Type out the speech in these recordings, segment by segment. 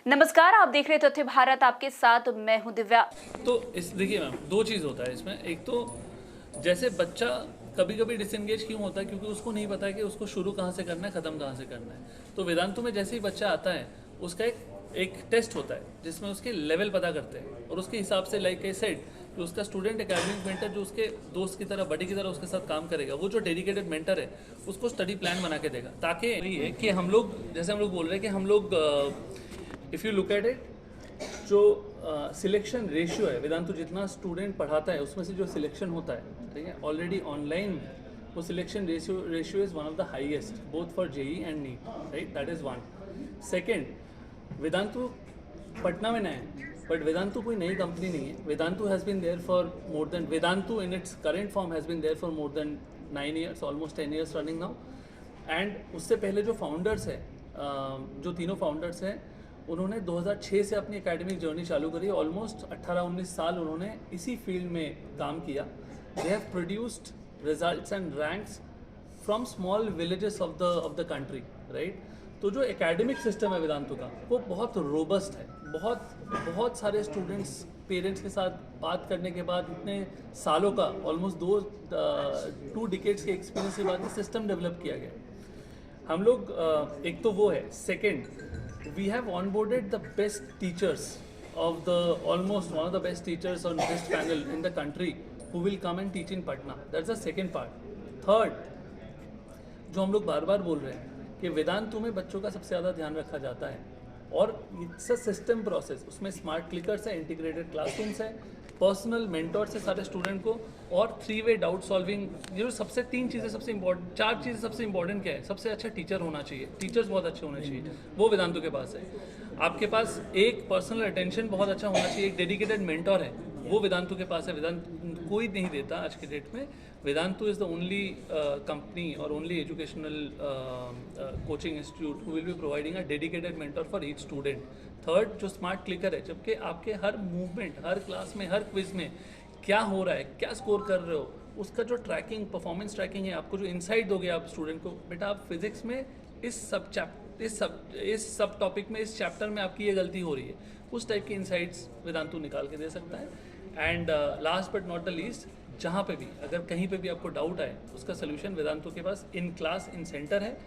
नमस्कार, आप देख रहे तथ्य भारत, आपके साथ मैं हूं दिव्या। तो इस देखिए मैम, दो चीज़ होता है इसमें। एक तो जैसे बच्चा कभी कभी डिसएंगेज क्यों होता है, क्योंकि उसको नहीं पता है कि उसको शुरू कहाँ से करना है, ख़त्म कहाँ से करना है। तो वेदांतु में जैसे ही बच्चा आता है उसका एक टेस्ट होता है जिसमें उसके लेवल पता करते हैं और उसके हिसाब से लाइक आई सेड कि उसका स्टूडेंट एकेडमिक मेंटर जो उसके दोस्त की तरह, बडी की तरह उसके साथ काम करेगा, वो जो डेडिकेटेड मेंटर है उसको स्टडी प्लान बना के देगा। ताकि ये है कि हम लोग, जैसे हम लोग बोल रहे हैं कि हम लोग if you look at it, जो सिलेक्शन रेशियो है, वेदांतु जितना स्टूडेंट पढ़ाता है उसमें से जो सिलेक्शन होता है, ठीक है, ऑलरेडी ऑनलाइन वो selection ratio is one of the highest both for JEE and NEET, right? That is one. Second, Vedantu Patna में नया है, बट वेदांतु कोई नई कंपनी नहीं है। Vedantu has been there for more than, Vedantu in its current form has been there for more than 9 years, almost 10 years running now. And उससे पहले जो फाउंडर्स है, जो तीनों फाउंडर्स हैं, उन्होंने 2006 से अपनी एकेडमिक जर्नी चालू करी। ऑलमोस्ट 18-19 साल उन्होंने इसी फील्ड में काम किया। They have produced results and ranks from small villages of the country, right? तो जो एकेडमिक सिस्टम है वेदांतु का, वो बहुत रोबस्ट है। बहुत सारे स्टूडेंट्स, पेरेंट्स के साथ बात करने के बाद, इतने सालों का, ऑलमोस्ट 2 डिकेड्स के एक्सपीरियंस के बाद सिस्टम डेवलप किया गया। हम लोग एक तो वो है। Second, we have onboarded the best teachers of the, almost one of the best teachers on this panel in the country who will come and teach in Patna. That's the second part. Third, जो हम लोग बार बार बोल रहे हैं कि वेदांतु में बच्चों का सबसे ज़्यादा ध्यान रखा जाता है और इट्स अ सिस्टम प्रोसेस। उसमें स्मार्ट क्लिकर्स है, इंटीग्रेटेड क्लासरूम्स है, पर्सनल मेंटोर्स है सारे स्टूडेंट को, और 3-way डाउट सॉल्विंग। ये जो सबसे 3 चीज़ें सबसे इंपॉर्टेंट, 4 चीज़ें सबसे इंपॉर्टेंट क्या है? सबसे अच्छा टीचर होना चाहिए, टीचर्स बहुत अच्छे होने चाहिए, वो वेदांतु के पास है। आपके पास एक पर्सनल अटेंशन बहुत अच्छा होना चाहिए, एक डेडिकेटेड मेंटोर है, वो वेदांतु के पास है। वेदांतु कोई नहीं देता आज के डेट में। Vedantu is the only company और only educational coaching institute who will be providing a dedicated mentor for each student. Third, जो स्मार्ट क्लिकर है, जबकि आपके हर मूवमेंट, हर क्लास में, हर क्विज में क्या हो रहा है, क्या स्कोर कर रहे हो, उसका जो ट्रैकिंग, परफॉर्मेंस ट्रैकिंग है, आपको जो इंसाइट दोगे आप स्टूडेंट को, बेटा आप फिजिक्स में इस सब टॉपिक में, इस चैप्टर में आपकी ये गलती हो रही है, उस टाइप की इंसाइट्स वेदांतु निकाल के दे सकता है। And last but not the least, जहाँ पे भी, अगर कहीं पे भी आपको डाउट आए, उसका सोल्यूशन वेदांतु के पास इन क्लास, इन सेंटर है,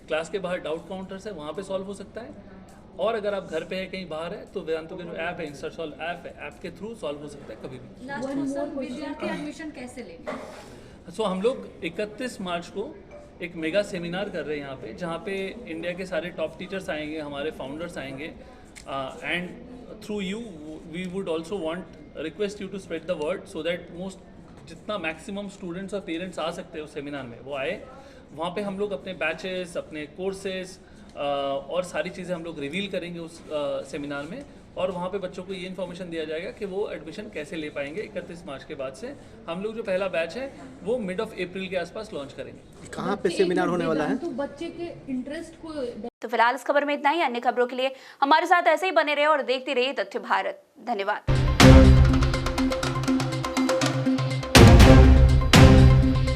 क्लास के बाहर डाउट काउंटर्स है, वहाँ पे सॉल्व हो सकता है। और अगर आप घर पे है, कहीं बाहर है, तो वेदांतु के जो ऐप है, इंस्टा सॉल्व ऐप है, ऐप के थ्रू सॉल्व हो सकता है कभी भी। विद्यार्थी एडमिशन कैसे लेंगे? सो हम लोग 31 मार्च को एक मेगा सेमिनार कर रहे हैं यहाँ पे, जहाँ पे इंडिया के सारे टॉप टीचर्स आएंगे, हमारे फाउंडर्स आएंगे, and through you we would also want request you to spread the word so that most, जितना मैक्सिमम स्टूडेंट्स और पेरेंट्स आ सकते हैं उस सेमिनार में, वो आए। वहाँ पे हम लोग अपने बैचेस, अपने कोर्सेज और सारी चीज़ें हम लोग रिवील करेंगे उस सेमिनार में, और वहाँ पे बच्चों को ये इन्फॉर्मेशन दिया जाएगा कि वो एडमिशन कैसे ले पाएंगे। 31 मार्च के बाद से हम लोग जो पहला बैच है वो मिड ऑफ अप्रैल के आसपास लॉन्च करेंगे। कहाँ पे सेमिनार होने वाला है? तो बच्चे के इंटरेस्ट को। तो फिलहाल इस खबर में इतना ही। अन्य खबरों के लिए हमारे साथ ऐसे ही बने रहे और देखते रहिए तथ्य भारत। धन्यवाद।